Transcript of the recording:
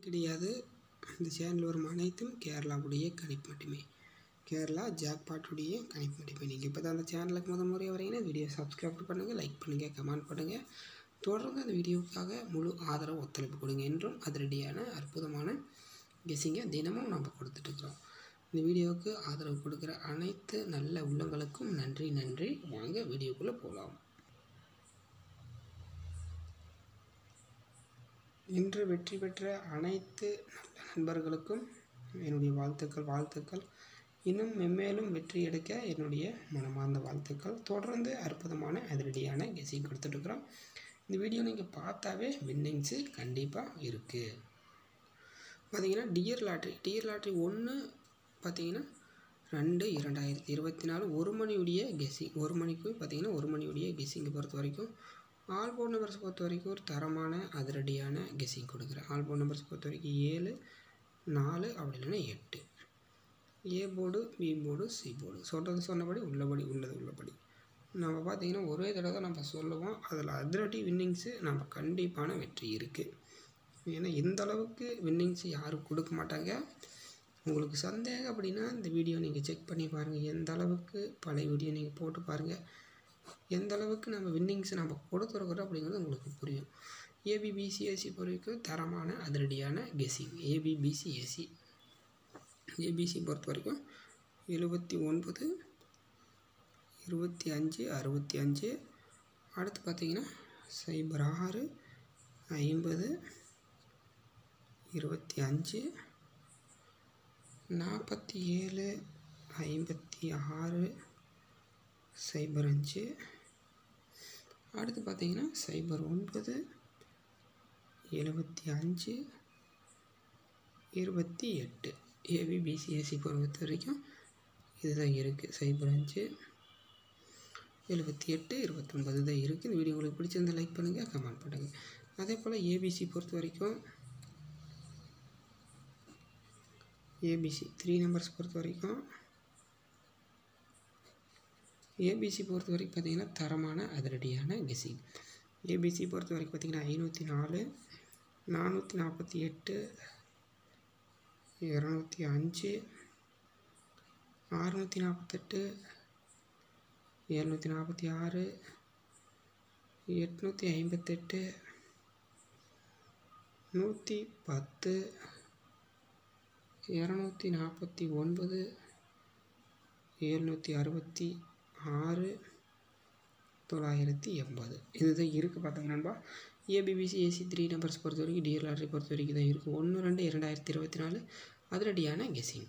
கிடையாது. இந்த சேனலில் வரும் அனைத்தும் கேரளாவுடைய கணிப்பு மட்டுமே. கேரளா ஜாக்பாட்டுடைய கணிப்பு மட்டுமே. நீங்கள் இப்போ தான் அந்த சேனலுக்கு முறையாக வரீங்கன்னா வீடியோ சப்ஸ்கிரைப் பண்ணுங்கள், லைக் பண்ணுங்கள், கமெண்ட் பண்ணுங்கள். தொடர்ந்து அந்த வீடியோவுக்காக முழு ஆதரவு ஒத்துழைப்பு கொடுங்க. என்றும் அதிரடியான அற்புதமான கெஸ்ஸிங்கை தினமும் நம்ம கொடுத்துட்ருக்குறோம். இந்த வீடியோவுக்கு ஆதரவு கொடுக்குற அனைத்து நல்ல உள்ளங்களுக்கும் நன்றி. வாங்க வீடியோக்குள்ளே போகலாம். இன்று வெற்றி பெற்ற அனைத்து நல்ல நண்பர்களுக்கும் என்னுடைய வாழ்த்துக்கள். இன்னும் மென்மேலும் வெற்றி எடுக்க என்னுடைய மனமார்ந்த வாழ்த்துக்கள். தொடர்ந்து அற்புதமான அதிரடியான கெஸ்ஸிங் கொடுத்துட்ருக்குறோம். இந்த வீடியோ நீங்கள் பார்த்தாவே வின்னிங்ஸு கண்டிப்பாக இருக்குது. பார்த்திங்கன்னா டியர் லாட்ரி 1 பார்த்திங்கன்னா 2/2024 1 மணியுடைய கெஸ்ஸிங். 1 மணிக்கு பார்த்திங்கன்னா 1 மணியுடைய கெஸ்ஸிங்கை பொறுத்த வரைக்கும் ஆல் போர்ட் நம்பர்ஸ் பொறுத்த வரைக்கும் ஒரு தரமான அதிரடியான கெஸ்ஸிங் கொடுக்குறேன். ஆல் போர்ட் நம்பர்ஸ் பொறுத்த வரைக்கும் 7, 4 அப்படி இல்லைன்னா 8. A board, B board, C board சொன்னபடி உள்ளபடி நம்ம பார்த்திங்கன்னா ஒரே தடவை தான் நம்ம சொல்லுவோம். அதில் அதிரடி வின்னிங்ஸு நம்ம கண்டிப்பான வெற்றி இருக்குது. ஏன்னா இந்த அளவுக்கு வின்னிங்ஸ் யாரும் கொடுக்க மாட்டாங்க. உங்களுக்கு சந்தேகம் அப்படின்னா இந்த வீடியோ நீங்கள் செக் பண்ணி பாருங்கள். எந்த அளவுக்கு பழைய வீடியோ நீங்கள் போட்டு பாருங்கள். எந்த அளவுக்கு நம்ம வின்னிங்ஸை நம்ம கொடுத்துருக்குறோம் அப்படிங்கிறது உங்களுக்கு புரியும். ஏபிபிசிஏசி பொறுத்த தரமான அதிரடியான கெஸ்ஸிங். ஏபிசி பொறுத்த வரைக்கும் 79, 25, 65. அடுத்து பார்த்திங்கன்னா 06, 50, 25, 47, 56, 05. அடுத்து பார்த்திங்கன்னா 09, 75, 28. ஏபிபிசிஏசி பொறுத்த வரைக்கும் இதுதான் இருக்குது. 05, 78, 29 தான் இருக்குது. இந்த வீடியோ உங்களுக்கு பிடிச்சிருந்தா லைக் பண்ணுங்கள், கமெண்ட் பண்ணுங்கள். அதே போல் ஏபிசி பொறுத்த வரைக்கும் ஏபிசி 3 நம்பர்ஸ் பொறுத்த வரைக்கும் பார்த்திங்கன்னா தரமான அதிரடியான கெஸ்ஸிங். ஏபிசி பொறுத்த வரைக்கும் பார்த்திங்கன்னா 504, 448, 205, 648, 746, 858, 110, 249, 766, 980. இதுதான் இருக்குது பார்த்தாங்க நண்பா. ஏபிபிசிஏசி 3 நம்பர்ஸ் பொறுத்த வரைக்கும் டியர் லாட்ரி பொறுத்த வரைக்கும் தான் இருக்குது. 1/2/2024 அதிரடியான கெஸ்ஸிங்.